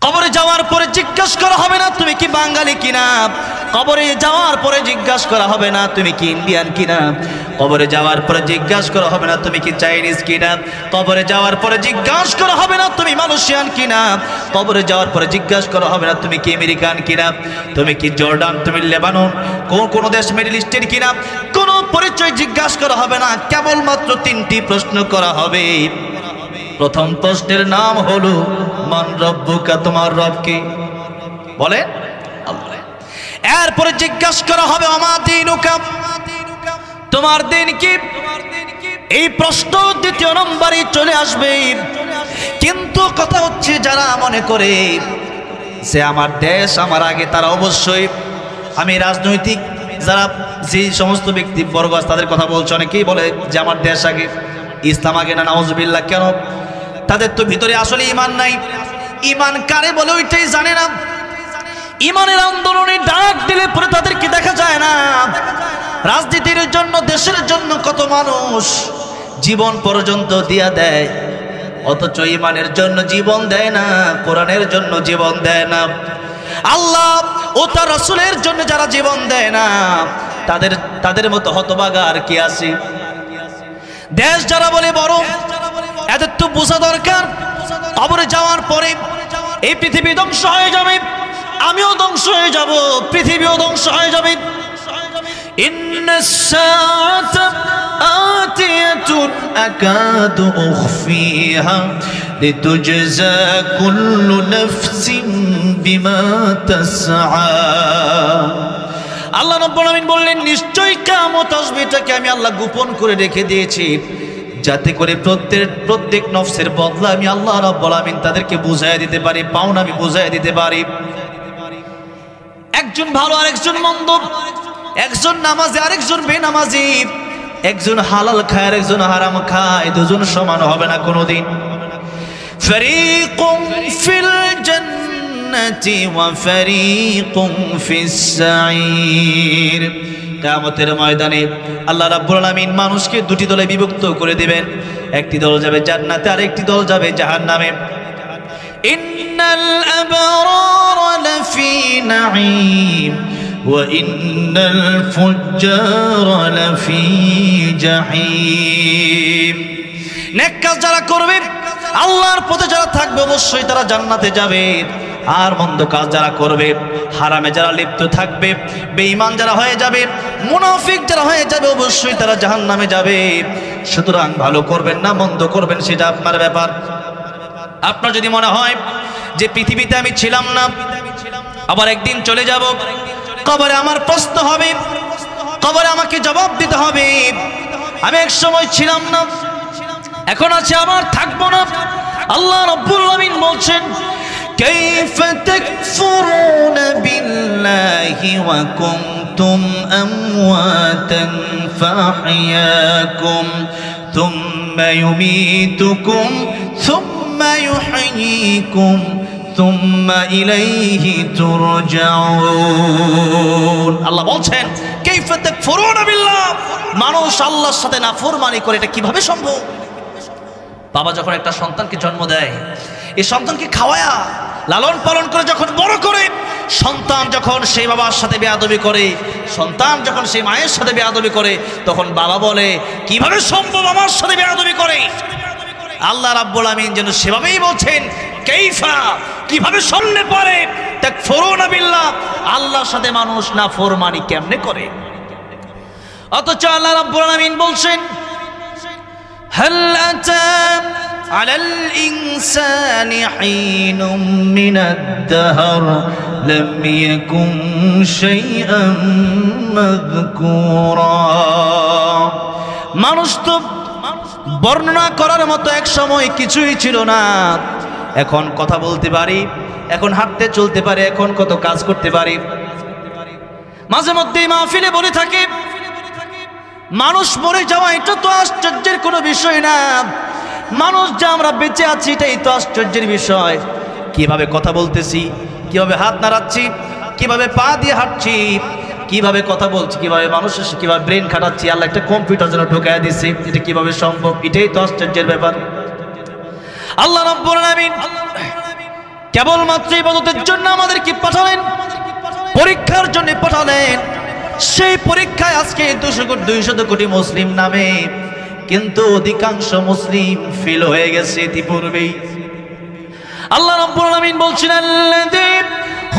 কবরে যাওয়ার পরে জিজ্ঞাসা করা হবে না তুমি কি বাঙালি কিনা। কবরে যাওয়ার পরে জিজ্ঞাসা করা হবে না তুমি কি ইন্ডিয়ান কিনা। কবরে যাওয়ার পরে জিজ্ঞাসা করা হবে না তুমি কি চাইনিজ কিনা। কবরে যাওয়ার পরে জিজ্ঞাসা করা হবে না তুমি মালয়েশিয়ান কিনা। কবরে যাওয়ার পরে জিজ্ঞাসা করা হবে না তুমি কি আমেরিকান কিনা, তুমি কি জর্ডান, তুমি লেবানন, কোন দেশ মিডল ইস্টের কিনা। কোনো পরিচয় জিজ্ঞাসা করা হবে না, কেবলমাত্র তিনটি প্রশ্ন করা হবে। প্রথম প্রশ্নের নাম হলো মান রব্বুকা, তোমার রব কে, বলে আল্লাহ। এরপরে জিজ্ঞাসা করা হবে আমা দীনুকা, তোমার দিন কি। এই প্রশ্ন দ্বিতীয় নম্বরে চলে আসবে। কিন্তু কথা হচ্ছে যারা মনে করে যে আমার দেশ আমার আগে, তারা অবশ্যই আমি রাজনৈতিক যারা যে সমস্ত ব্যক্তিবর্গ আছে তাদের কথা বলছে। অনেকেই বলে যে আমার দেশ আগে, ইসলাম আগে না। নাউজুবিল্লাহ। কেন? তাদের তো ভিতরে আসলে ঈমান নাই। ঈমান কারে বলে ওইটাই জানে না। ঈমানের আন্দোলনে ডাক দিলে পরে তাদেরকে দেখা যায় না। রাজনীতির জন্য, দেশের জন্য কত মানুষ জীবন পর্যন্ত দিয়া দেয়, অথচ ঈমানের জন্য জীবন দেয় না, কোরআনের জন্য জীবন দেয় না। আল্লাহ ও তার রাসূলের জন্য যারা জীবন দেয় না তাদের মতো হতভাগা আর কি আছে। দেশ যারা বলে বড়, এদের তো বোঝা দরকার কবরে যাওয়ার পরে এই পৃথিবী ধ্বংস হয়ে যাবে, আমিও ধ্বংস হয়ে যাব, পৃথিবীও ধ্বংস হয়ে যাবে। ইন্নাস সাআতা আতিয়াতুন আকাদু উখফিহা লিতুজজা কুল্লু নাফসিন বিমা তাসআ। আল্লাহ রাব্বুল আলামিন বললেন নিশ্চয়ই কিয়ামত আসবে, এটাকে আমি আল্লাহ গোপন করে রেখে দিয়েছি যাতে করে প্রত্যেক নফসের বদলা আমি আল্লাহ রাব্বুল আলামিন তাদেরকে বুঝাইয়া দিতে পারি, পাওনা আমি বুঝাইয়া দিতে পারি। একজন ভালো আর একজন মন্দ, একজন নামাজি আর একজন বেনামাজি, একজন হালাল খায় আর একজন হারাম খায়, দুজন সমান হবে না কোনোদিন। ফারীকুম ফিল জান্নাতি ওয়া ফারীকুম ফিস সাঈর। কিয়ামতের ময়দানে আল্লাহ রাব্বুল আলামিন মানুষকে দুটি দলে বিভক্ত করে দিবেন। একটি দল যাবে জান্নাতে আর একটি দল যাবে জাহান্নামে। ইন্নাল আবরারা লাফি নাঈম ওয়া ইন্নাল ফুজ্জারা লাফি জাহিম। নেক কাজ যারা করবে, আল্লাহর পথে যারা থাকবে, অবশ্যই তারা জান্নাতে যাবে। আর মন্দ কাজ যারা করবে, হারামে যারা লিপ্ত থাকবে, বেঈমান যারা হয়ে যাবে, মুনাফিক যারা হয়ে যাবে, অবশ্যই তারা জাহান্নামে যাবে। সুতরাং ভালো করবেন না মন্দ করবেন সেটা আপনার ব্যাপার। আপনার যদি মনে হয় যে পৃথিবীতে আমি ছিলাম না, আবার একদিন চলে যাব, কবরে আমার প্রশ্ন হবে, কবরে আমাকে জবাব দিতে হবে। আমি এক সময় ছিলাম না, এখন আছে, আবার থাকবো না। আল্লাহ রাব্বুল আলামিন বলছেন كيف تكفرون بالله وكنتم أمواتا فأحياكم ثم يميتكم ثم يحييكم ثم إليه ترجعون। আল্লাহ বলছেন كيف تكفرون بالله, মানুষ আল্লাহর সাথে নাফরমানি করে, এটা কিভাবে সম্ভব? বাবা যখন একটা সন্তানকে জন্ম দেয়, এই সন্তানকে খাওয়ায়া লালন পালন করে যখন বড় করে, সন্তান যখন সেই বাবার সাথে বেয়াদবি করে, সন্তান যখন সেই মায়ের সাথে বেয়াদবি করে, তখন বাবা বলে কিভাবে সম্ভব আমার সাথে বেয়াদবি করে। আল্লাহ রাব্বুল আমিন যেন সেভাবেই বলছেন কাইফা, কিভাবে সামনে পারে তাকফুরুনা বিল্লাহ, আল্লাহর সাথে মানুষ নাফরমানি কেমনে করে। অথচ আল্লাহ রাব্বুল আমিন বলছেন হাল আতা আলাল ইনসানি হিনুম মিনাদ দাহর লাম ইয়াকুন শাইআন মাযকুরা। মানুষ তো বর্ণনা করার মতো এক সময় কিছুই ছিল না, এখন কথা বলতে পারি, এখন হাঁটতে চলতে পারি, এখন কত কাজ করতে পারি। মাঝে মধ্যে মাহফিলে বলে থাকে মানুষ মরে যাওয়া এটা তো আশ্চর্যের কোনো বিষয় না, মানুষ যা আমরা বেঁচে আছি এটাই তো আশ্চর্যের বিষয়। কিভাবে কথা বলতেছি, কিভাবে হাত নাড়াচ্ছি, কিভাবে পা দিয়ে হাঁটছি, কিভাবে কথা বলছি, কিভাবে মানুষের কিভাবে ব্রেন খাটাচ্ছি, আল্লাহ একটা কম্পিউটার যেন ঢুকায় দিচ্ছে, এটা কিভাবে সম্ভব? এটাই তো আশ্চর্যের ব্যাপার। আল্লাহ রাব্বুল আলামিন কেবলমাত্র ইবাদতের জন্য আমাদেরকে পাঠালেন, পরীক্ষার জন্য পাঠালেন। সেই পরীক্ষায় আজকে 200 কোটি মুসলিম নামে, কিন্তু অধিকাংশ মুসলিম ফেল হয়ে গেছে ইতিপূর্বেই। আল্লাহ রাব্বুল আলামিন বলছেন, আল্লাযী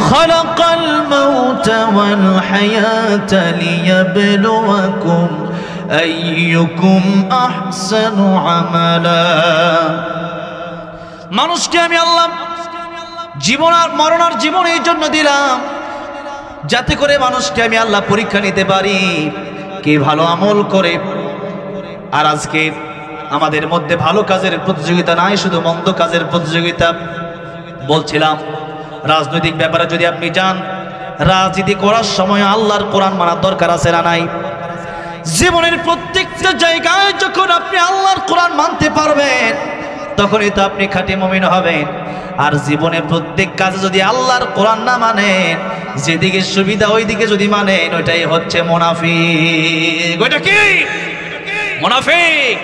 খালাকাল মাউতা ওয়াল হায়াতা লিয়াবলুয়াকুম আইয়ুকুম আহসানু আমালা। মানুষকে আমি আল্লাহ জীবন আর মরণ আর জীবন এই জন্য দিলাম, যাতে করে মানুষকে আমি আল্লাহ পরীক্ষা নিতে পারি কে ভালো আমল করে। আর আজকে আমাদের মধ্যে ভালো কাজের প্রতিযোগিতা নাই, শুধু মন্দ কাজের প্রতিযোগিতা। বলছিলাম রাজনৈতিক ব্যাপারে যদি আপনি যান, রাজনীতি করার সময় আল্লাহর কোরআন মানার দরকার আছে না নাই? জীবনের প্রত্যেকটা জায়গায় যখন আপনি আল্লাহর কোরআন মানতে পারবেন, তখনই তো আপনি খাঁটি মুমিন হবেন। আর জীবনে প্রত্যেক কাজে যদি আল্লাহর কোরআন না মানেন, যেদিকে সুবিধা ওই দিকে যদি মানেন, ওইটাই হচ্ছে মুনাফিক। ওইটা কি মুনাফিক?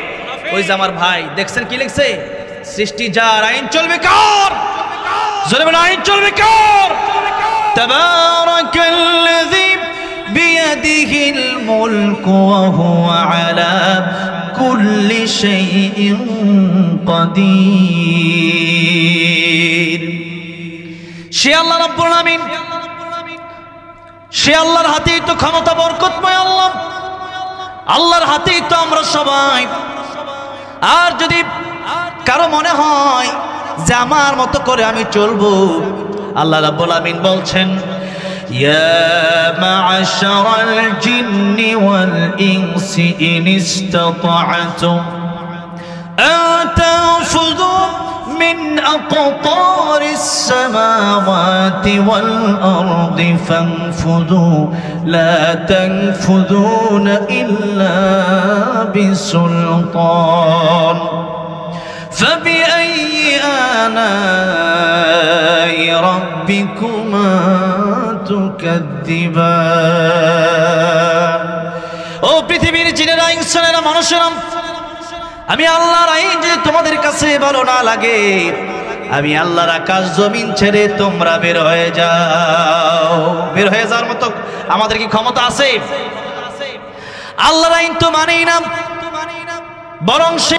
ওই যে আমার ভাই দেখছেন কি লিখছে, সৃষ্টি যার আইন চলবে কার? জোরে বলেন, আইন চলবে কার? তাবারাকাল্লাযী বিয়াদিহিল মুলকু ওয়া হুয়া আলা কুল্লি শাইইন কাদির। সে আল্লাহ রাব্বুল আলামিন, সে আল্লাহর হাতেই তো ক্ষমতা, বরকতময় আল্লাহ, আল্লাহর হাতেই তো আমরা সবাই। আর যদি কারো মনে হয় যে আমার মতো করে আমি চলবো, আল্লাহ রাব্বুল আলামিন বলছেন, ইয়া মা'আশারাল জিন্নি ওয়াল ইনসি ইন ইসতাতা'তুম আন তানফুযু মিন আকতারিস সামাওয়াতি ওয়াল আরদি ফানফুযু লা তানফুযুনা ইল্লা বিসুলতান فبأي آلاء ربكما تكذبان। ও পৃথিবীর জিনেরা, ইনসানেরা, মানুষেরা, আমি আল্লাহর আইন যে তোমাদের কাছে ভালো না লাগে, আমি আল্লাহর আকাশ জমিন ছেড়ে তোমরা বের হয়ে যাও। বের হয়ে যাওয়ার মতো আমাদের কি ক্ষমতা আছে? আল্লাহর আইন তো মানেই না, বরং সে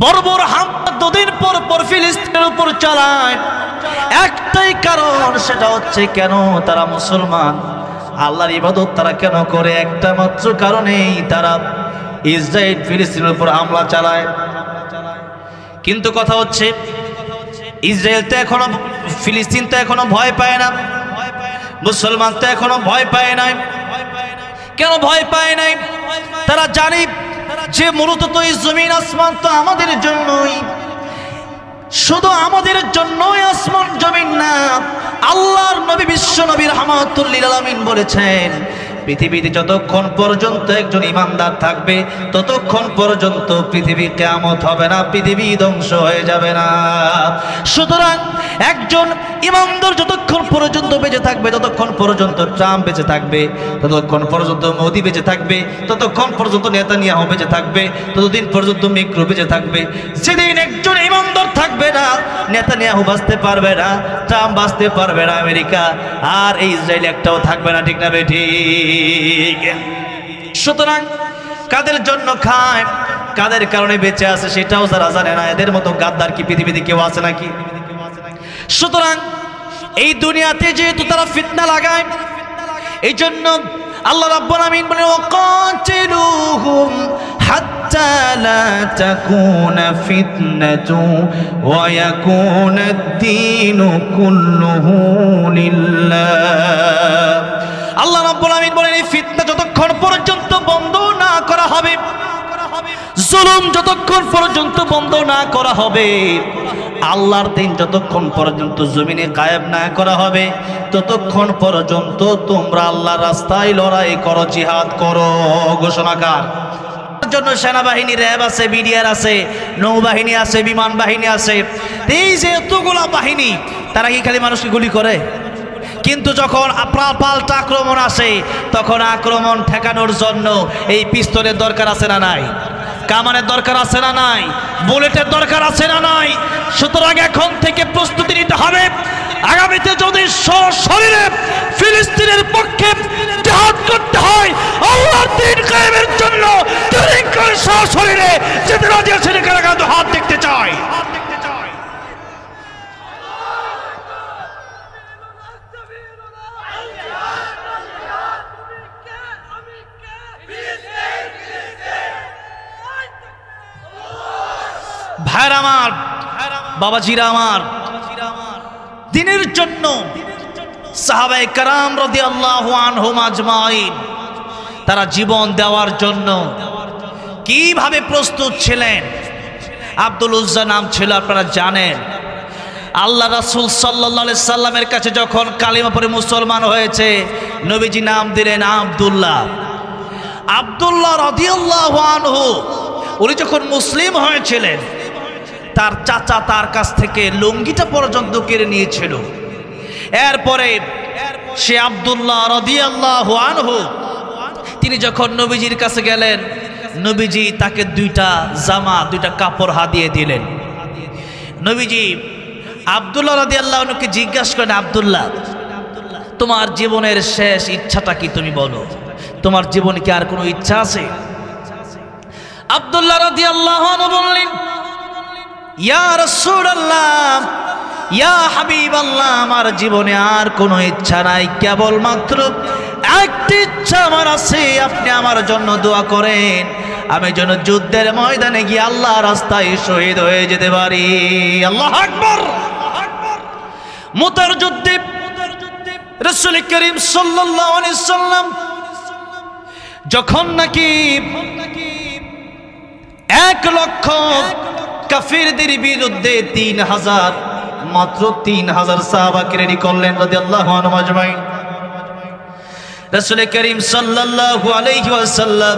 বর্বর হামলা দুদিন পর পর ফিলিস্তিনের উপর চালায়। একটাই কারণ, সেটা হচ্ছে কেন তারা মুসলমান, আল্লাহর ইবাদত তারা কেন করে? একটা মাত্র কারণেই তারা ইসরায়েল ফিলিস্তিনের উপর হামলা চালায়। কিন্তু কথা হচ্ছে, ইসরায়েল তো এখনো, ফিলিস্তিন তো এখনো ভয় পায় না, মুসলমান তো এখনো ভয় পায় নাই। কেন ভয় পায় নাই? তারা জানে যে মূলত তো এই জমিন আসমান তো আমাদের জন্যই, শুধু আমাদের জন্যই আসমান জমিন না। আল্লাহর নবী বিশ্ব নবী রাহমাতুল লিল আলামিন বলেছেন, পৃথিবীতে যতক্ষণ পর্যন্ত একজন ইমানদার থাকবে, ততক্ষণ পর্যন্ত পৃথিবী কিয়ামত হবে না, পৃথিবী ধ্বংস হয়ে যাবে না। সুতরাং একজন ইমানদার যতক্ষণ পর্যন্ত বেঁচে থাকবে, ততক্ষণ পর্যন্ত ট্রাম্প বেঁচে থাকবে, ততক্ষণ পর্যন্ত মোদি বেঁচে থাকবে, ততক্ষণ পর্যন্ত নেতানিয়াহু বেঁচে থাকবে, ততদিন পর্যন্ত ম্যাক্রো বেঁচে থাকবে। যেদিন একজন ইমানদার থাকবে না, নেতানিয়াহু বাঁচতে পারবে না, ট্রাম্প বাঁচতে পারবে না, আমেরিকা আর এই ইসরায়েল একটাও থাকবে না। ঠিক না বেঠিক? সুতরাং কাদের জন্য খায়, কাদের কারণে বেঁচে আছে, সেটাও যারা জানে না, এদের মতো গাদ্দার কি পৃথিবীতে কেউ আছে নাকি? সুতরাং এই দুনিয়াতে যেহেতু তারা ফিতনা লাগায়, এই জন্য আল্লাহ রাব্বুল আলামিন বলেন, ওয়াকাতিলুহুম হাত্তা লা তাকুনা ফিতনাতু ওয়া ইয়াকুনা আদ-দীনু কুল্লুহু লিল্লাহ। আল্লাহ রাব্বুল আলামিন বলেন, এই ফিতনা যতক্ষণ পর্যন্ত বন্ধ না করা হবে, জুলুম যতক্ষণ পর্যন্ত বন্ধ না করা হবে, আল্লাহর দিন যতক্ষণ পর্যন্ত জমিনে কায়েম না করা হবে, ততক্ষণ পর্যন্ত তোমরা আল্লাহর রাস্তায় লড়াই করো, জিহাদ করো। ঘোষণাকার জন্য সেনাবাহিনী, র্যাব আছে, বিডিআর আছে, নৌবাহিনী আছে, বিমান বাহিনী আছে। এই যে এতগুলা বাহিনী, তারা কি খালি মানুষকে গুলি করে? কিন্তু যখন পাল্টা আক্রমণ আসে, তখন আক্রমণ ঠেকানোর জন্য এই পিস্তলের দরকার আছে না নাই? কামানের দরকার আছে না নাই? বুলেটের দরকার আছে না নাই? সুতরাং এখন থেকে প্রস্তুতি নিতে হবে। আগামীতে যদি সশরীরে ফিলিস্তিনের পক্ষে জিহাদ করতে হয়, আল্লাহর দ্বীন কায়েমের জন্য ট্রেনিং করে সশরীরে যেতে রাজি আছেন কারা কারা তো হাত দেখতে চাই। ভাইরা আমার, বাবাজিরা আমার, দ্বীনের জন্য সাহাবায়ে কেরাম রাদিয়াল্লাহু আনহুম আজমাইন তারা জীবন দেওয়ার জন্য কিভাবে প্রস্তুত ছিলেন। আব্দুল উজ্জা নাম ছিল, আপনারা জানেন। আল্লাহ রাসূল সাল্লাল্লাহু আলাইহি সাল্লামের কাছে যখন কালিমা পড়ে মুসলমান হয়েছে, নবীজি নাম দিলেন আব্দুল্লাহ। আব্দুল্লাহ রাদিয়াল্লাহু আনহু উনি যখন মুসলিম হয়েছিলেন, তার চাচা তার কাছ থেকে লুঙ্গিটা পর্যন্ত কেড়ে নিয়েছিল। এরপরে সে আব্দুল্লাহ রাদিয়াল্লাহু আনহু তিনি যখন নবীজির কাছে গেলেন, নবীজি তাকে দুইটা জামা, দুইটা কাপড় হাদিয়ে দিলেন। নবীজি আব্দুল্লাহ রাদিয়াল্লাহু আনহুকে জিজ্ঞাসা করেন, আব্দুল্লাহ, তোমার জীবনের শেষ ইচ্ছাটা কি তুমি বলো? তোমার জীবনে কি আর কোনো ইচ্ছা আছে? আব্দুল্লাহ রাদিয়াল্লাহু আনহু বললেন, ইয়া রাসূলুল্লাহ, ইয়া হাবিবাল্লাহ, আমার জীবনে আর কোনো ইচ্ছা নাই, কেবলমাত্র একটি ইচ্ছা আমার আছে। আপনি আমার জন্য দোয়া করেন, আমি যেন যুদ্ধের ময়দানে গিয়ে আল্লাহ রাস্তায় শহীদ হয়ে যেতে পারি। আল্লাহু আকবার। মুতার যুদ্ধে রাসূল করিম সাল্লাল্লাহু আলাইহি সাল্লাম যখন নাকি 1 লক্ষ কাফিরদের বিরুদ্ধে 3000, মাত্র 3000 সাহাবাকে রেডি করলেন রাদিয়াল্লাহু আনহুম আজমাইন। রাসূল করিম সাল্লাল্লাহু আলাইহি ওয়াসাল্লাম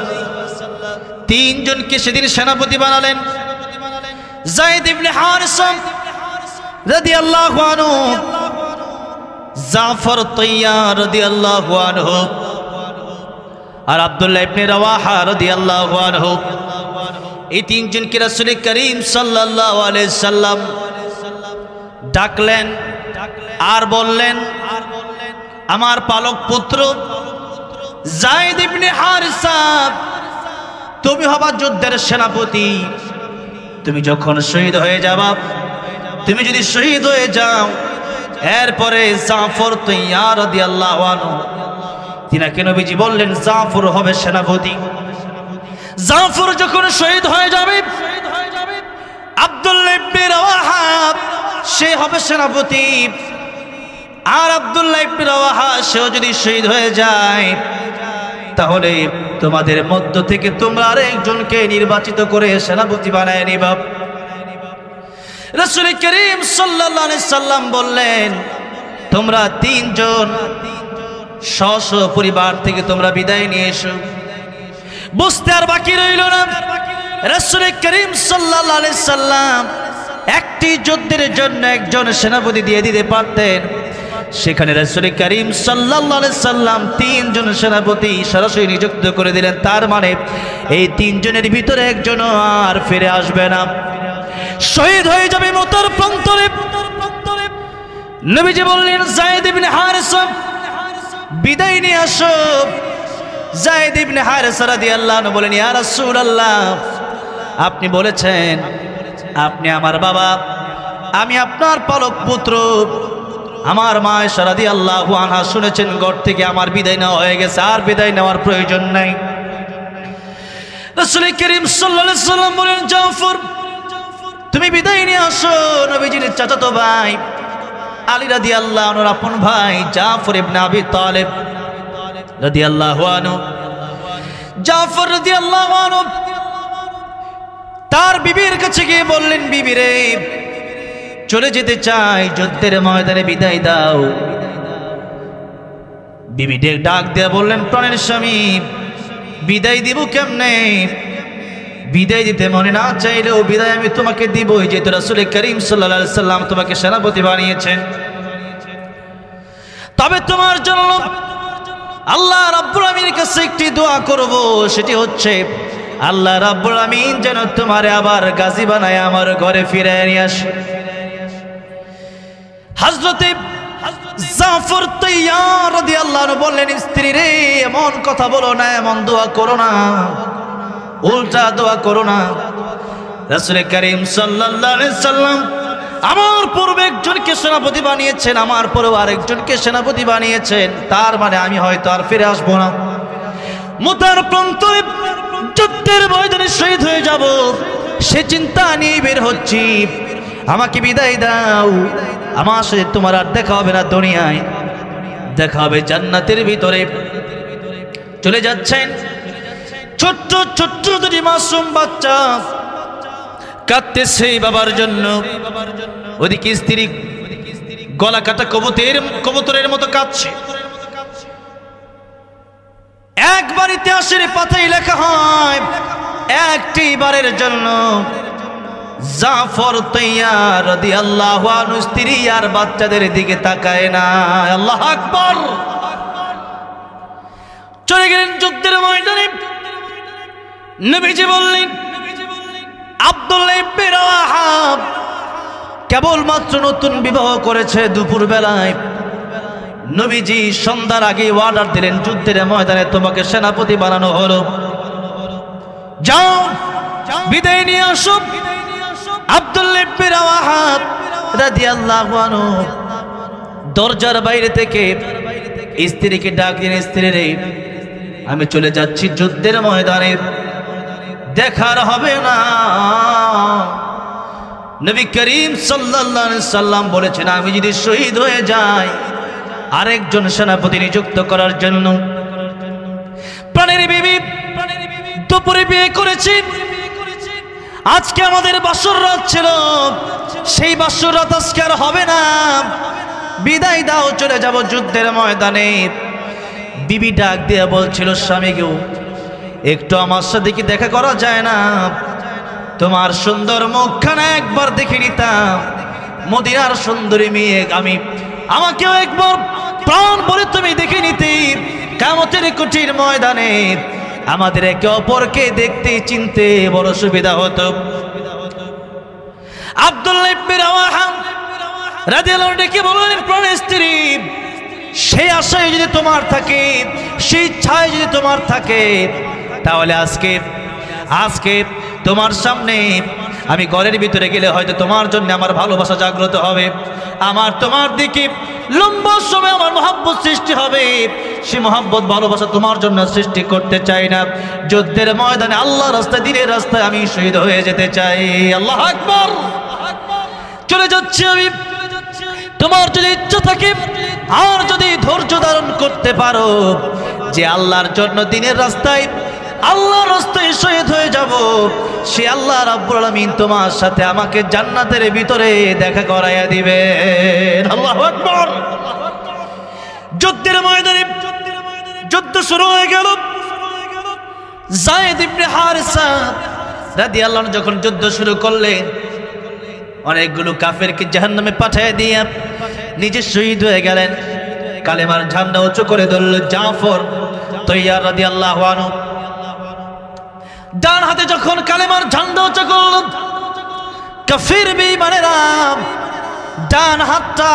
3 জনকে সেদিন সেনাপতি বানালেন। যায়েদ ইবনে হারিসা রাদিয়াল্লাহু আনহু, জাফর তাইয়ার রাদিয়াল্লাহু আনহু, আর আব্দুল্লাহ ইবনে রাওয়াহা রাদিয়াল্লাহু আনহু। এই 3 জনকে রাসূল করিম সাল্লাল্লাহু আলাইহি সাল্লাম ডাকলেন আর বললেন, আমার পালক পুত্র যায়েদ ইবনে হারিসা, তুমি হবা যুদ্ধের সেনাপতি। তুমি যখন শহীদ হয়ে যাবা, তুমি যদি শহীদ হয়ে যাও, এরপরে জাফর তাইয়ার রাদিয়াল্লাহু আনহু, তিনাকে নবীজি বললেন জাফর হবে সেনাপতি। জাফর যখন শহীদ হয়ে যাবে, আব্দুল্লাহ ইবনে রাওয়াহা সে হবে সেনাপতি। আর আব্দুল্লাহ ইবনে রাওয়াহা সেও যদি শহীদ হয়ে যায়, তাহলে তোমাদের মধ্য থেকে তোমরা আরেকজনকে নির্বাচিত করে সেনাপতি বানায় নিবা। রাসূল করিম সাল্লাল্লাহু আলাইহি সাল্লাম বললেন, তোমরা 3 জন স্ব পরিবার থেকে তোমরা বিদায় নিয়ে এসো। বুঝতে আর বাকি রইল না, রাসূল করিম সাল্লাল্লাহু আলাইহি সাল্লাম একটি যুদ্ধের জন্য একজন সেনাপতি দিয়ে দিতে পারতেন। সেখানে রাসূল করিম সাল্লাল্লাহু আলাইহি সাল্লাম 3 জন সেনাপতি সরাসরি নিযুক্ত করে দিলেন। তার মানে এই 3 জনের ভিতরে একজনও আর ফিরে আসবে না, শহীদ হয়ে যাবে মতার প্রান্তরে। নবীজি বললেন, যায়েদ ইবনে হারিসা বিদায় নিয়ে আসো। যায়েদ ইবনে হারিসা রাদিয়াল্লাহু আনহু বলেন, ইয়া রাসূলুল্লাহ, আপনি বলেছেন আপনি আমার বাবা, আমি আপনার পালক পুত্র। আমার মা আয়েশা রাদিয়াল্লাহু আনহা শুনেছেন ঘর থেকে আমার বিদায় নেওয়া হয়ে গেছে, আর বিদায় নেওয়ার প্রয়োজন নাই। রাসূল করিম সাল্লাল্লাহু আলাইহি সাল্লাম বলেন, জাফর তুমি বিদায় নিয়ে আসো। নবীজির চাচাতো ভাই আলী রাদিয়াল্লাহু আনহুর আপন ভাই জাফর ইবনে আবি তালিব রাদিয়াল্লাহু আনহু, জাফর রাদিয়াল্লাহু আনহু তার বিবির কাছে গিয়ে বললেন, বিবি রে, চলে যেতে চাই, যুদ্ধের ময়দানে বিদায় দাও। বিবি ডাক দিয়ে বললেন, প্রাণের স্বামী, বিদায় দিব কেমনে? বিদায় দিতে মনে না চাইলেও বিদায় আমি তোমাকে দিবই, যেহেতু রাসূল করিম সাল্লাল্লাহু আলাইহি সাল্লাম তোমাকে সেনাপতি বানিয়েছেন। তবে তোমার জন্য আল্লাহ রাব্বুল আলামিনের কাছে একটি দোয়া করব, সেটি হচ্ছে আল্লাহ রাব্বুল আমিন যেন তোমারে আবার গাজী বানায় আমার ঘরে ফিরিয়ে নিয়ে আসে। হযরতে জাফর তাইয়ার রাদিয়াল্লাহু আনহু বললেন, স্ত্রী রে, এমন কথা বলো না, এমন দোয়া করো না, উল্টা দোয়া করো না। রাসূল করিম সাল্লাল্লাহু আলাইহি সাল্লাম আমার পূর্বে একজনকে সেনাপতি বানিয়েছেন, আমার পরেও আরেকজনকে সেনাপতি বানিয়েছেন, তার মানে আমি হয়তো আর ফিরে আসবো না। মুতার প্রান্তরে যুদ্ধের ময়দানে শহীদ হয়ে যাব, সে চিন্তা নিয়ে বের হচ্ছি। আমাকে বিদায় দাও, আমার সাথে তোমার আর দেখা হবে না দুনিয়ায়, দেখা হবে জান্নাতের ভিতরে। চলে যাচ্ছেন। ছোট্ট ছোট্ট দুটি মাসুম বাচ্চা কাঁদতেছে বাবার জন্য। ওদিকে স্ত্রী গলা কাটা কবুতরের মতো কাঁদছে। একবার ইতিহাসের পাতায় লেখা হয়, একটি বারের জন্য জাফর তাইয়ার রাদিয়াল্লাহু আনহু স্ত্রী আর বাচ্চাদের দিকে তাকায় না। আল্লাহু আকবার। চলে গেলেন যুদ্ধের ময়দানে। নবীজি বললেন, আব্দুল্লাহ ইবনে রাওয়াহা কেবলমাত্র নতুন বিবাহ করেছে। দুপুর বেলায় নবীজি সন্ধ্যার আগে অর্ডার দিলেন, যুদ্ধের ময়দানে তোমাকে সেনাপতি বানানো হলো, যাও বিদায় নিয়ে আসো। আব্দুল্লাহ ইবনে রাওয়াহা রাদিয়াল্লাহু আনহু দরজার বাইরে থেকে স্ত্রীকে ডাক দিলেন, স্ত্রী রে, আমি চলে যাচ্ছি যুদ্ধের ময়দানে, দেখার হবে না। নবী করিম সাল্লাল্লাহু আলাইহি সাল্লাম বলেছেন, আমি যদি শহীদ হয়ে যাই আরেকজন সেনাপতি নিযুক্ত করার জন্য। প্রাণের বিবি দুপুরে বিয়ে করেছি, আজকে আমাদের বাসর রাত ছিল, সেই বাসর রাত আজকে আর হবে না, বিদায় দাও, চলে যাব যুদ্ধের ময়দানে। বিবি ডাক দিয়ে বলছিল স্বামীকেও, একটু আমার সাথে কি দেখা করা যায় না? তোমার সুন্দর মুখখানা একবার দেখে নিতাম, মদিনার সুন্দরী মেয়ে আমি, আমাকেও একবার প্রাণ ভরে তুমি দেখে নিতে। কিয়ামতের কঠিন ময়দানে আমাদের একে অপরকে দেখতে চিনতে বড় সুবিধা হতো। আব্দুল্লাহ ইবনে রাওয়াহা রাদিয়াল্লাহু আনহু ডেকে বললেন, প্রাণের স্ত্রী, সেই আশায় যদি তোমার থাকে, সেই ইচ্ছায় যদি তোমার থাকে, তাহলে আজকে তোমার সামনে আমি ঘরের ভিতরে গেলে হয়তো তোমার জন্য আমার ভালোবাসা জাগ্রত হবে, আমার তোমার দিকে লম্বা সময় আমার মহব্বত সৃষ্টি হবে। সে মহব্বত ভালোবাসা তোমার জন্য সৃষ্টি করতে চাই না। যুদ্ধের ময়দানে আল্লাহর রাস্তায়, দ্বীনের রাস্তায় আমি শহীদ হয়ে যেতে চাই। আল্লাহু আকবার। চলে যাচ্ছি আমি, তোমার যদি ইচ্ছা থাকে আর যদি ধৈর্য ধারণ করতে পারো যে আল্লাহর জন্য দ্বীনের রাস্তায়, আল্লাহর রাস্তায় শহীদ হয়ে যাব, সে আল্লাহ রাব্বুল আলামিন তোমার সাথে আমাকে জান্নাতের ভিতরে দেখা করাইয়া দিবেন। আল্লাহু আকবার। যুদ্ধের ময়দানে যুদ্ধ শুরু হয়ে গেল। যায়েদ ইবনে হারিসা রাদিয়াল্লাহু আনহু যখন যুদ্ধ শুরু করলেন, অনেকগুলো কাফেরকে জাহান্নামে পাঠিয়ে দিয়ে নিজে শহীদ হয়ে গেলেন। কালেমার ঝান্ডা উঁচু করে ধরল জাফর তাইয়ার রাদিয়াল্লাহু আনহু। ডান হাতে যখন কালেমার ঝান্ডা উঁচু করল, কাফির বেঈমানেরা ডান হাতটা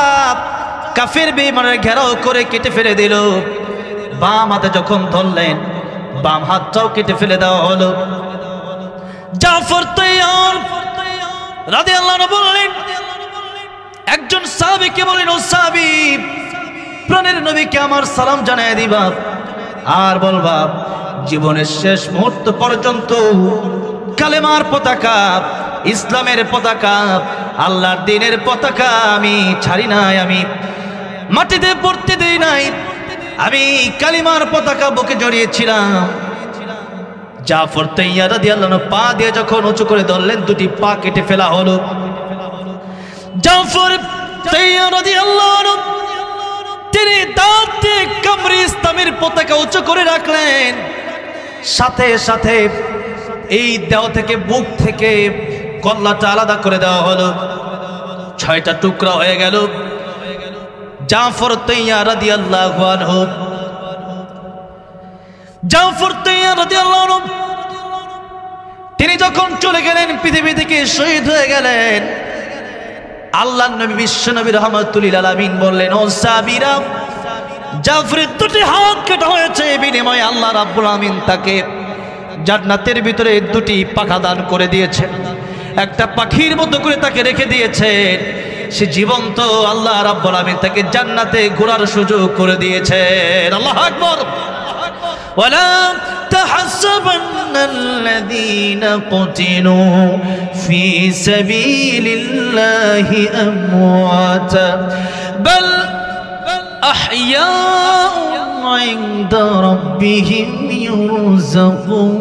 কাফির বেঈমানের ঘেরাও করে কেটে ফেলে দিল। বাম হাতে যখন ধরলেন, বাম হাতটাও কেটে ফেলে দেওয়া হলো। জাফর তাইয়ার রাদিয়াল্লাহু আনহু বললেন, একজন সাহাবীকে বললেন, ও সাহাবী, প্রাণের নবীকে আমার সালাম জানায় দিবা আর বলবা জীবনের শেষ মুহূর্ত পর্যন্ত কালেমার পতাকা, ইসলামের পতাকা, আল্লাহর দ্বীনের পতাকা আমি ছাড়ি নাই, আমি মাটিতে পড়তে দেই নাই, আমি কালিমার পতাকা বুকে জড়িয়েছিলাম। জাফর তাইয়ার রাদিয়াল্লাহু আনহু পা দিয়ে যখন উঁচু করে ধরলেন, দুটি পা কেটে ফেলা হলো। জাফর তাইয়ার রাদিয়াল্লাহু আনহু তিনি দাঁত দিয়ে কামড়ে ইসলামের পতাকা উঁচু করে রাখলেন। সাথে সাথে এই দেহ থেকে, বুক থেকে কল্লাটা আলাদা করে দেওয়া হলো, 6টা টুকরা হয়ে গেল। জাফর তাইয়ার রাদিয়াল্লাহু আনহু তিনি যখন চলে গেলেন, পৃথিবী থেকে শহীদ হয়ে গেলেন, আল্লাহর নবী বিশ্ব নবী রাহমাতুল লিল আলামিন বললেন, ও সাহাবীরা, জাফরের দুটি হাত কাটা হয়েছে, বিনিময়ে আল্লাহ রাব্বুল আমিন তাকে জান্নাতের ভিতরে দুটি পাখা দান করে দিয়েছেন, একটা পাখির মতো করে তাকে রেখে দিয়েছেন। সে জীবন্ত, আল্লাহ রাব্বুল আমিন তাকে জান্নাতে ঘোরার সুযোগ করে দিয়েছেন। আল্লাহু আকবার। ওয়ালা তাহসাবান্নাল্লাযীনা কুতিলু ফী সাবীলিল্লাহি আমওয়াতা বাল আহইয়াউন ইনদা রাব্বিহিম ইউরযাকুন।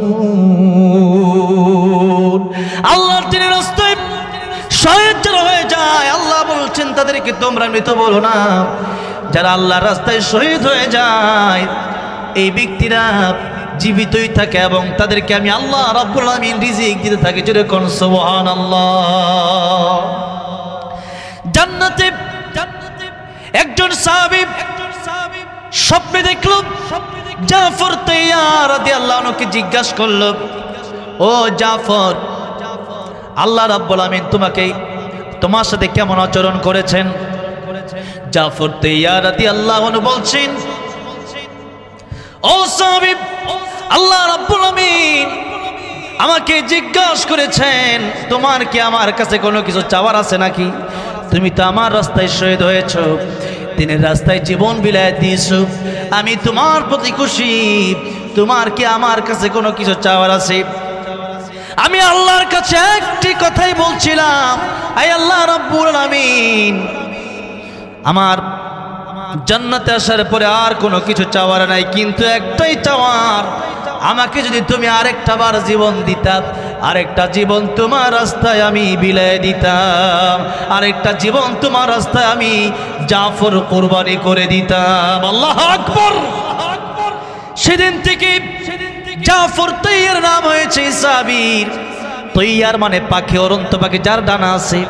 আল্লাহর দ্বীনের রাস্তায় শহীদ যারা হয়ে যায়, আল্লাহ বলছেন তাদেরকে তোমরা মৃত বলো না। যারা আল্লাহর রাস্তায় শহীদ হয়ে যায়, এই ব্যক্তিরা জীবিতই থাকে এবং তাদেরকে আমি আল্লাহ রাব্বুল আমিন রিজিক দিতে থাকি। জোরে কোন সুবহানাল্লাহ। জান্নাতে একজন সাহাবী স্বপ্নে দেখল, জাফর তাইয়ার রাদিয়াল্লাহু আনহুকে জিজ্ঞাসা করল, ও জাফর, আল্লাহ রাব্বুল আমিন তোমার সাথে কেমন আচরণ করেছেন? জাফর তাইয়ার রাদিয়াল্লাহু আনহু বলছেন, ও সাহাবী, আল্লাহ রাব্বুল আমিন আমাকে জিজ্ঞাসা করেছেন, তোমার কি আমার কাছে কোনো কিছু চাওয়ার আছে নাকি? তুমি তো আমার রাস্তায় শহীদ হয়েছ, দিনের রাস্তায় জীবন বিলায় দিয়েছো, আমি তোমার প্রতি খুশি। তোমার কি আমার কাছে কোনো কিছু চাওয়ার আছে? আমি আল্লাহর কাছে একটি কথাই বলছিলাম, আয় আল্লাহ রাব্বুল আমিন, আমার জান্নাতে আসার পরে আর কোনো কিছু চাওয়ার নাই, কিন্তু একটাই চাওয়ার, আমাকে যদি তুমি আরেকটা বার জীবন দিতাম, আরেকটা জীবন তোমার রাস্তায় আমি বিলাই দিতাম, আরেকটা জীবন তোমার রাস্তায় আমি জাফর কুরবানি করে দিতাম। আল্লাহু আকবার। সেদিন থেকে জাফর তাইয়ার নাম হয়েছে সাবির। তৈয়ার মানে পাখি, অরন্ত পাখি যার ডানা আছে।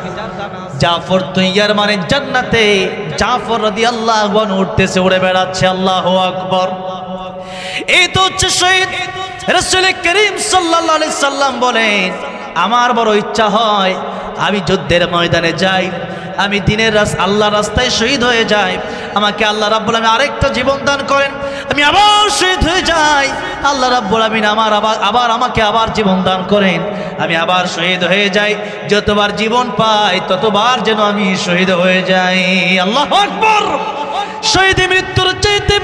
জাফর তৈয়ার মানে জান্নাতে জাফর রাদিয়াল্লাহু আনহু উঠতেছে, উড়ে বেড়াচ্ছে। আল্লাহু আকবার। এই তো হচ্ছে শহীদ। রাসূল করিম সাল্লাল্লাহু আলাইহি সাল্লাম বলেন, আমার বড় ইচ্ছা হয় আমি যুদ্ধের ময়দানে যাই, আমি দিনের আল্লাহর রাস্তায় শহীদ হয়ে যাই, আমাকে আল্লাহ রাব্বুল আমিন আরেকটা জীবন দান করেন, আমি আবার শহীদ হয়ে যাই, আল্লাহ রাব্বুল আমিন আমাকে আবার জীবন দান করেন, আমি আবার শহীদ হয়ে যাই। যতবার জীবন পাই ততবার যেন আমি শহীদ হয়ে যাই। আল্লাহু আকবার। শহীদ মৃত্যুর চাইতে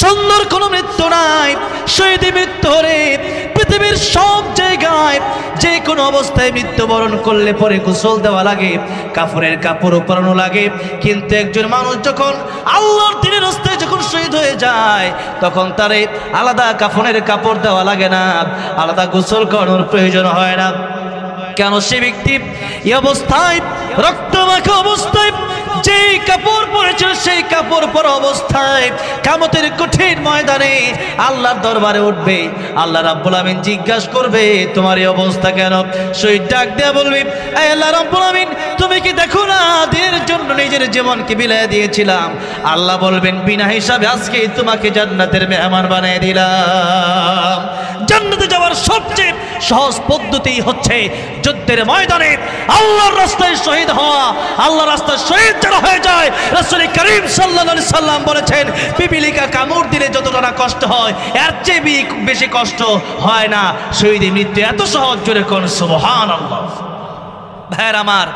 সুন্দর কোনো মৃত্যু নাই। শহীদ মৃত্যু হলে পৃথিবীর সব জায়গায় যে কোনো অবস্থায় মৃত্যুবরণ করলে পরে গোসল দেওয়া লাগে, কাফনের কাপড় পরানো লাগে, কিন্তু একজন মানুষ যখন আল্লাহর দ্বীনের রাস্তায় যখন শহীদ হয়ে যায়, তখন তারে আলাদা কাফনের কাপড় দেওয়া লাগে না, আলাদা গোসল করানোর প্রয়োজন হয় না। কেন? সে ব্যক্তি এই অবস্থায়, রক্তমাখা অবস্থায় যেই কাপড় পরেছিল, সেই কাপড় পরা অবস্থায় কিয়ামতের কঠিন ময়দানে আল্লাহর দরবারে উঠবে। আল্লাহ রাব্বুল আমিন জিজ্ঞাসা করবে, তোমার এই অবস্থা কেন? শহীদ ডাক দেয়া বলবে, এই আল্লাহ রাব্বুল আমিন, তুমি কি দেখো না দিনের জন্য নিজের জীবনকে বিলায় দিয়েছিলাম। আল্লাহ বলবেন, বিনা হিসাবে আজকে তোমাকে জান্নাতের মেহমান বানিয়ে দিলাম। জান্নাতে যাওয়ার সবচেয়ে সহজ পদ্ধতি হচ্ছে যুদ্ধের ময়দানে আল্লাহর রাস্তায় শহীদ হওয়া। আল্লাহর রাস্তায় শহীদ যারা হয়ে যায়, রাসূল করিম সাল্লাল্লাহু আলাইহি সাল্লাম বলেছেন, পিপিলিকা কামড় দিলে যতটা না কষ্ট হয়, এর চেয়ে বেশি কষ্ট হয় না। শহীদ মৃত্যু এত সহজ। জোরে কোন সুবহানাল্লাহ। ভাইয়ের আমার,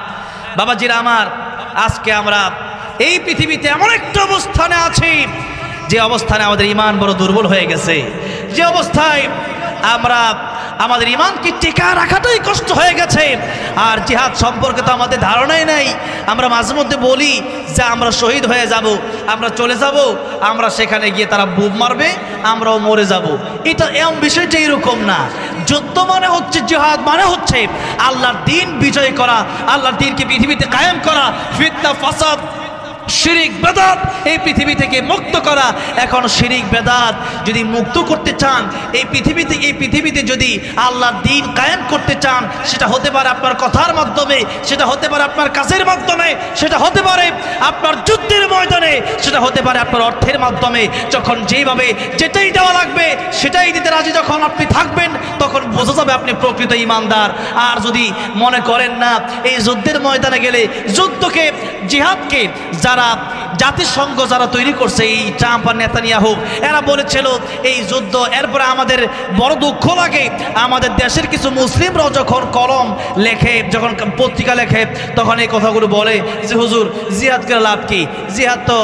বাবাজিরা আমার, আজকে আমরা এই পৃথিবীতে এমন একটা অবস্থানে আছি যে অবস্থানে আমাদের ঈমান বড় দুর্বল হয়ে গেছে, যে অবস্থায় আমরা আমাদের ঈমানকে টিকা রাখাটাই কষ্ট হয়ে গেছে। আর জিহাদ সম্পর্কে তো আমাদের ধারণাই নাই। আমরা মাঝে মধ্যে বলি যে আমরা শহীদ হয়ে যাব, আমরা চলে যাব, আমরা সেখানে গিয়ে তারা বুম মারবে, আমরাও মরে যাব। এটা এমন বিষয়টা এরকম না। যুদ্ধ মানে হচ্ছে, জিহাদ মানে হচ্ছে আল্লাহর দ্বীন বিজয় করা, আল্লাহর দ্বীনকে পৃথিবীতে কায়েম করা, ফিতনা ফাসাদ শিরিক বেদাত এই পৃথিবী থেকে মুক্ত করা। এখন শিরিক বেদাত যদি মুক্ত করতে চান, এই পৃথিবীতে যদি আল্লাহর দ্বীন কায়েম করতে চান, সেটা হতে পারে আপনার কথার মাধ্যমে, সেটা হতে পারে আপনার কাজের মাধ্যমে, সেটা হতে পারে আপনার যুদ্ধের ময়দানে, সেটা হতে পারে আপনার অর্থের মাধ্যমে। যখন যেভাবে যেটাই দেওয়া লাগবে সেটাই দিতে রাজি যখন আপনি থাকবেন, তখন বোঝা যাবে আপনি প্রকৃত ঈমানদার। আর যদি মনে করেন না, এই যুদ্ধের ময়দানে গেলে যুদ্ধকে, জিহাদকে যারা জাতিসংঘ যারা তৈরি করছে, এই ট্রাম্প আর নেতানিয়াহু, এরা বলেছিল এই যুদ্ধ। এরপরে আমাদের বড় দুঃখ লাগে, আমাদের দেশের কিছু মুসলিমরাও যখন কলম লেখে, যখন পত্রিকা লেখে, তখন এই কথাগুলো বলে যে হুজুর জিহাদ করে লাভ কি, জিহাদ তো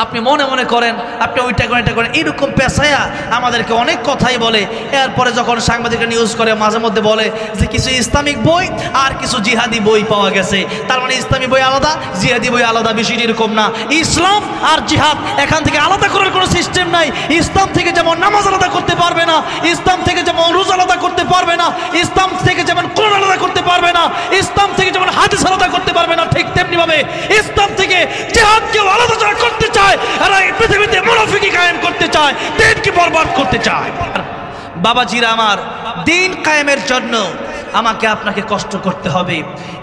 আপনি মনে মনে করেন, আপনি ওইটা করেন, এটা করেন, এরকম পেশায়া আমাদেরকে অনেক কথাই বলে। এরপরে যখন সাংবাদিকরা নিউজ করে, মাঝে মধ্যে বলে যে কিছু ইসলামিক বই আর কিছু জিহাদি বই পাওয়া গেছে, তার মানে ইসলামী বই আলাদা, জিহাদি বই আলাদা। বিষয়টি এরকম না। ইসলাম আর জিহাদ এখান থেকে আলাদা করার কোনো সিস্টেম নাই। ইসলাম থেকে যেমন নামাজ আলাদা করতে পারবে না, ইসলাম থেকে যেমন রোজা আলাদা করতে পারবে না, ইসলাম থেকে যেমন কোরআন আলাদা করতে পারবে না, ইসলাম থেকে যেমন হাদিস আলাদা করতে পারবে না, ঠিক তেমনি ভাবে ইসলাম থেকে জিহাদকেও আলাদা করতে চায়। এরা এই পৃথিবীতে মুনাফিকি কায়েম করতে চায়, দিনকে বরবাদ করতে চায়। বাবাজিরা আমার, দিন কায়েমের জন্য আমাকে আপনাকে কষ্ট করতে হবে।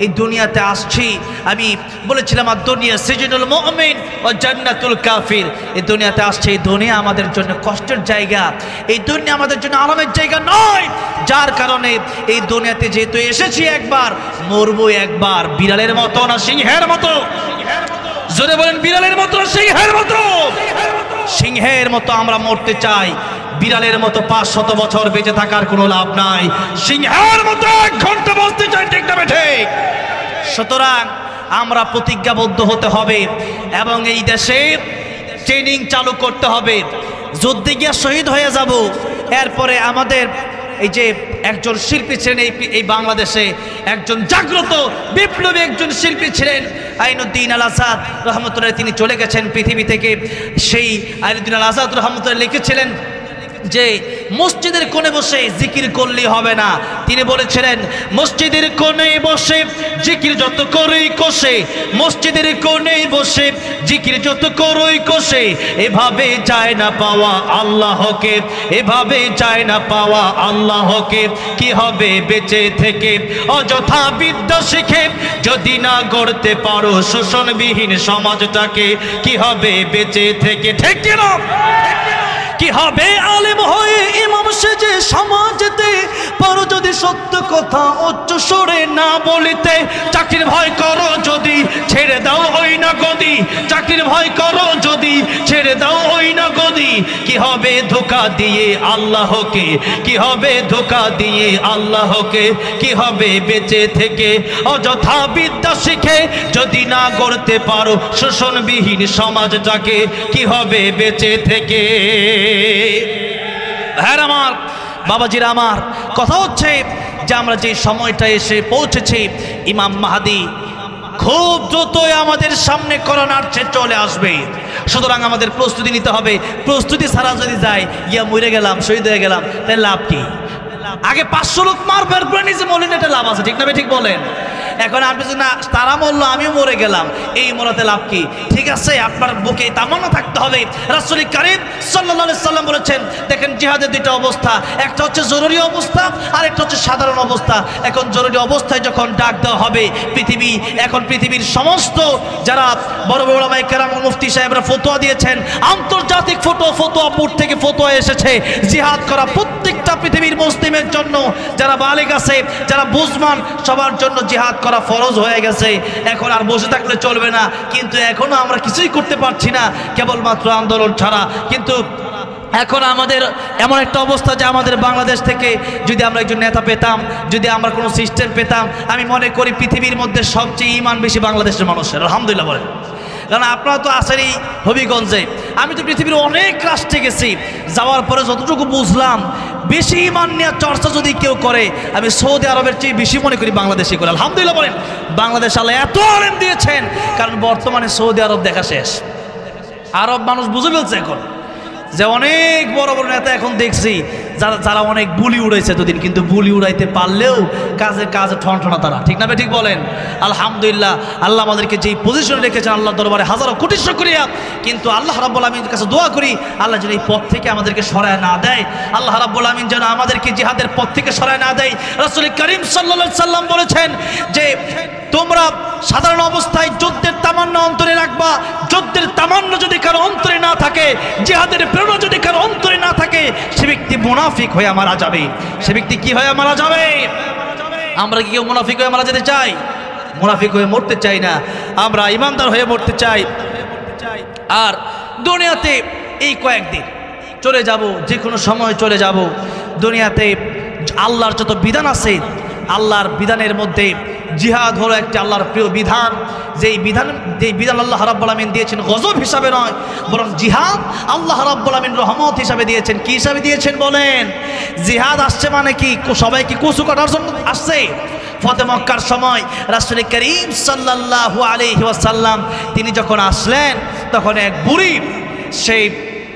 এই দুনিয়াতে আসছি, আমি বলেছিলাম আর দুনিয়া সিজনুল মুমিন ও জান্নাতুল কাফির। এই দুনিয়াতে আসছে, এই দুনিয়া আমাদের জন্য কষ্টের জায়গা, এই দুনিয়া আমাদের জন্য আরামের জায়গা নয়। যার কারণে এই দুনিয়াতে যেহেতু এসেছি একবার, মরবো একবার। বিড়ালের মতো না সিংহের মতো? জোরে বলেন, বিড়ালের মতো না সিংহের মতো? সিংহের মতো আমরা মরতে চাই, বিড়ালের মতো 500 বছর বেঁচে থাকার কোনো লাভ নাই। সিংহের মতো 1 ঘন্টা বসতে চাই, ঠিক না ঠিক? সুতরাং আমরা প্রতিজ্ঞাবদ্ধ হতে হবে এবং এই দেশে ট্রেনিং চালু করতে হবে। যুদ্ধে গিয়ে শহীদ হয়ে যাব, এরপরে আমাদের এই যে একজন শিল্পী ছিলেন এই বাংলাদেশে, একজন জাগ্রত বিপ্লবী একজন শিল্পী ছিলেন আইনুদ্দিন আল আজাদ রহমতুল্লাহ। তিনি চলে গেছেন পৃথিবী থেকে। সেই আইনুদ্দিন আল আজাদ রহমতুল্লাহ লিখেছিলেন যে মসজিদের কোণে বসে জিকির করলে হবে না। তিনি বলেছিলেন, মসজিদের কোণে বসে জিকির যত করই কষে, মসজিদের কোণে বসে জিকির যত করই কষে, এভাবে যায় না পাওয়া আল্লাহকে, এভাবে যায় না পাওয়া আল্লাহকে। কি হবে বেঁচে থেকে অযথা বিদ্যা শিখে, যদি না গড়তে পারো শোষণবিহীন সমাজটাকে? কি হবে বেঁচে থেকে, ঠিক কিনা? কি হবে আলেম হয়ে ইমাম সেজে সমাজেতে, পারো যদি সত্য কথা উচ্চ স্বরে না বলিতে? চাকরির ভয় করো যদি ছেড়ে দাও ওই না গদি, চাকরির ভয় করো যদি ছেড়ে দাও ওই না গদি। কি হবে ধোঁকা দিয়ে আল্লাহকে, কি হবে ধোঁকা দিয়ে আল্লাহকে? কি হবে বেঁচে থেকে অযথা বিদ্যা শিখে, যদি না গড়তে পারো শোষণবিহীন সমাজটাকে? কি হবে বেঁচে থেকে? হ্যাঁ আমার বাবাজিরা, আমার কথা হচ্ছে যে আমরা যে সময়টা এসে পৌঁছেছি, ইমাম মাহদি খুব দ্রুতই আমাদের সামনে করোনার চেয়ে চলে আসবে। সুতরাং আমাদের প্রস্তুতি নিতে হবে। প্রস্তুতি ছাড়া যদি যাই, গিয়া মরে গেলাম, শহীদ হয়ে গেলাম, তাই লাভ কি? আগে 500 লোক মারবার পরে নিজে মরলেন, এটা লাভ আছে, ঠিক না? ঠিক বলেন। এখন আপনি যদি না, তারা মরলো আমিও মরে গেলাম, এই মরাতে লাভ কি? ঠিক আছে, আপনার বুকে তামান্না থাকতে হবে। রাসূল কারীম সাল্লাল্লাহু আলাইহি সাল্লাম বলেছেন, দেখেন জিহাদের 2টা অবস্থা, একটা হচ্ছে জরুরি অবস্থা আর একটা হচ্ছে সাধারণ অবস্থা। এখন জরুরি অবস্থায় যখন ডাক দেওয়া হবে, এখন পৃথিবীর সমস্ত যারা বড় বড় ওলামায়ে কেরাম মুফতি সাহেবরা ফতোয়া দিয়েছেন, আন্তর্জাতিক ফতোয়া বোর্ড থেকে ফতোয়া এসেছে, জিহাদ করা প্রত্যেকটা পৃথিবীর মুসলিমের জন্য, যারা বালিগ আছে, যারা বুঝমান, সবার জন্য জিহাদ করা ফরজ হয়ে গেছে। এখন আর বসে থাকলে চলবে না। কিন্তু এখনো আমরা কিছুই করতে পারছি না, কেবলমাত্র আন্দোলন ছাড়া। কিন্তু এখন আমাদের এমন একটা অবস্থা যে আমাদের বাংলাদেশ থেকে যদি আমরা একজন নেতা পেতাম, যদি আমরা কোনো সিস্টেম পেতাম, আমি মনে করি পৃথিবীর মধ্যে সবচেয়ে ঈমান বেশি বাংলাদেশের মানুষের। আলহামদুলিল্লাহ বলেন। কারণ আপনারা তো আসেনই হবিগঞ্জে, আমি তো পৃথিবীর অনেক রাষ্ট্রে গেছি। যাওয়ার পরে যতটুকু বুঝলাম, বেশি ঈমান নিয়ে চর্চা যদি কেউ করে, আমি সৌদি আরবের চেয়ে বেশি মনে করি বাংলাদেশি করে। আলহামদুলিল্লাহ বলেন। বাংলাদেশ আল্লাহ এত আলেম দিয়েছেন, কারণ বর্তমানে সৌদি আরব দেখা শেষ। আরব মানুষ বুঝে ফেলছে এখন যে অনেক বড় বড় নেতা এখন দেখছি যারা অনেক বুলি উড়াইছে এতদিন, কিন্তু বুলি উড়াইতে পারলেও কাজে ঠনঠনা তারা, ঠিক না ঠিক বলেন? আলহামদুলিল্লাহ, আল্লাহ আমাদেরকে যেই পজিশনে রেখেছেন আল্লাহ দরবারে হাজারো কোটি শুকরিয়া। কিন্তু আল্লাহ রাব্বুল আমিনের কাছে দোয়া করি আল্লাহ যেন এই পথ থেকে আমাদেরকে সরায় না দেয়, আল্লাহ রাব্বুল আমিন যেন আমাদেরকে জিহাদের পথ থেকে সরায় না দেয়। রাসূল করিম সাল্লাল্লাহু আলাইহি সাল্লাম বলেছেন যে তোমরা সাধারণ অবস্থায় যুদ্ধের তামান্না অন্তরে রাখবা, যুদ্ধের তামান্না যদি কারো অন্তরে না থাকে, জিহাদের প্রেরণা যদি কারো অন্তরে না থাকে, সে ব্যক্তি মুনাফিক হয়ে মারা যাবে। সে ব্যক্তি কি হয়ে মারা যাবে? আমরা কি কেউ মুনাফিক হয়ে মারা যেতে চাই? মুনাফিক হয়ে মরতে চাই না, আমরা ইমানদার হয়ে মরতে চাই। আর দুনিয়াতে এই কয়েকদিন চলে যাব, যে কোনো সময় চলে যাব। দুনিয়াতে আল্লাহর যত বিধান আছে, আল্লাহর বিধানের মধ্যে জিহাদ হলো একটি আল্লাহর প্রিয় বিধান। যেই বিধান আল্লাহ রাব্বুল আমিন দিয়েছেন গজব হিসাবে নয়, বরং জিহাদ আল্লাহ রাব্বুল আমিন রহমত হিসাবে দিয়েছেন। কি হিসাবে দিয়েছেন বলেন? জিহাদ আসছে মানে কি? সবাই কি কচু কাটার জন্য আসছে? ফতে মক্কার সময় রাসূল করিম সাল্লাল্লাহু আলাইহি ওয়াসাল্লাম তিনি যখন আসলেন, তখন এক বুড়ি সে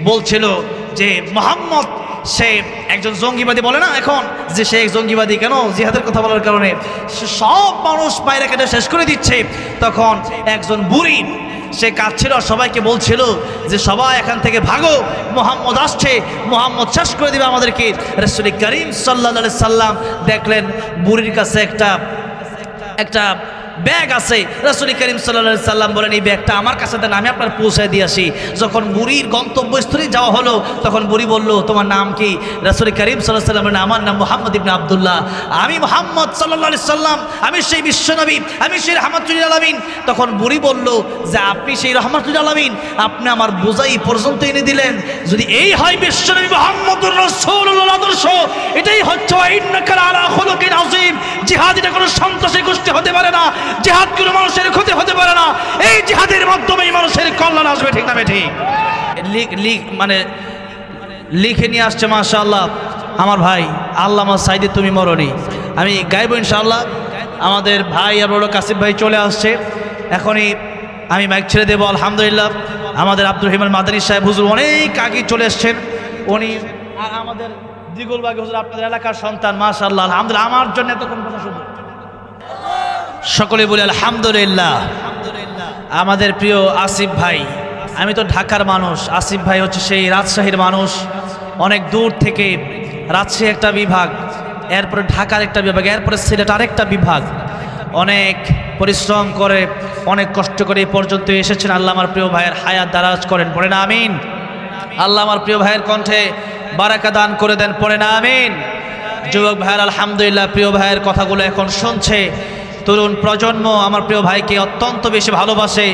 বলছিল যে মুহাম্মদ সে একজন জঙ্গিবাদী, বলে না এখন যে সে এক জঙ্গিবাদী, কেন? জিহাদের কথা বলার কারণে সে সব মানুষ পায়রা কেটে শেষ করে দিচ্ছে। তখন একজন বুড়ি সে কাঁদছিল, সবাইকে বলছিল যে সবাই এখান থেকে ভাগো, মুহাম্মদ আসছে, মুহাম্মদ শেষ করে দিবে আমাদেরকে। রাসূল করিম সাল্লাল্লাহু আলাইহি সাল্লাম দেখলেন বুড়ির কাছে একটা ব্যাগ আছে। রাসূল করিম সাল্লাল্লাহু আলাইহি সাল্লাম বলেন এই ব্যাগটা আমার কাছে দেন, আমি আপনার পৌঁছায় দিয়ে আসি। যখন বুড়ির গন্তব্যস্থলে যাওয়া হলো, তখন বুড়ি বলল তোমার নাম কি? রাসূল করিম সাল্লাল্লাহু আলাইহি সাল্লাম বলেন আমার নাম মুহাম্মদ ইবনে আব্দুল্লাহ, আমি মুহাম্মদ সাল্লাল্লাহু আলাইহি সাল্লাম, আমি সেই বিশ্বনবী, আমি সেই রাহমাতুল আলামিন। তখন বুড়ি বলল যে আপনি সেই রাহমাতুল আলামিন, আপনি আমার বোঝাই পর্যন্ত এনে দিলেন। যদি এই হয় বিশ্বনবী মুহাম্মদুর রাসূলুল্লাহর আদর্শ, এটাই হচ্ছে ইন্নাকা আলা খুলুকিন আযীম। জিহাদ এটা কোনো সন্ত্রাসী গোষ্ঠী হতে পারে না, জিহাদ কোনো মানুষের ক্ষতি হতে পারে না। এই জিহাদের মাধ্যমে মানুষের কল্যাণ আসবে, ঠিক না ঠিক? লিখে নিয়ে আসছে মাশাআল্লাহ আমার ভাই আল্লামা সাইদি, তুমি মরনি। আমি গাইব ইনশাআল্লাহ। আমাদের ভাই আর বড় কাসিম ভাই চলে আসছে, এখনই আমি মাইক ছেড়ে দেবো। আলহামদুলিল্লাহ আমাদের আব্দুর রহিমান মাদানী সাহেব হুজুর অনেক আগে চলে এসছেন, উনি আর আমাদের দ্বিগুলবাগী হুজুর আপনাদের এলাকার সন্তান, মাশাআল্লাহ আলহামদুলিল্লাহ। আমার জন্য এতক্ষণ কথা শুনুন, সকলে বলি আলহামদুলিল্লাহ। আমাদের প্রিয় আসিফ ভাই, আমি তো ঢাকার মানুষ, আসিফ ভাই হচ্ছে সেই রাজশাহীর মানুষ, অনেক দূর থেকে। রাজশাহী একটা বিভাগ, এরপরে ঢাকার একটা বিভাগ, এরপরে সিলেট আরেকটা বিভাগ। অনেক পরিশ্রম করে, অনেক কষ্ট করে এই পর্যন্ত এসেছেন। আল্লাহ আমার প্রিয় ভাইয়ের হায়াত দারাজ করেন, পড়ে না আমিন। আল্লাহ আমার প্রিয় ভাইয়ের কণ্ঠে বারাকা দান করে দেন, পড়ে না আমিন। যুবক ভাইয়ের আলহামদুলিল্লাহ প্রিয় ভাইয়ের কথাগুলো এখন শুনছে। তরুণ প্রজন্ম আমার প্রিয় ভাইকে অত্যন্ত বেশি ভালোবাসে।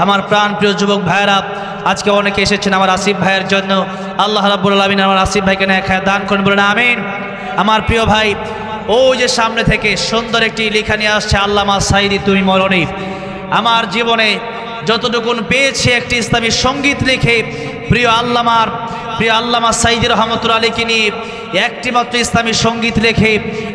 আমার প্রাণ প্রিয় যুবক ভাইয়েরা আজকে অনেকে এসেছেন আমার আসিফ ভাইয়ের জন্য। আল্লাহ রাব্বুল আলামিন আমার আসিফ ভাইকে নেক হায়াত দান করেন, বলেন আমিন। আমার প্রিয় ভাই ওই যে সামনে থেকে সুন্দর একটি লেখা নিয়ে আসছে, আল্লামা সাইদি তুমি মরনি। আমার জীবনে যতটুকুন পেয়েছি একটি ইসলামী সঙ্গীত লিখে প্রিয় আল্লামা সাইদি রহমতুল্লাহ আলাইহি নিয়ে একটি মাত্র ইসলামী সঙ্গীত লিখে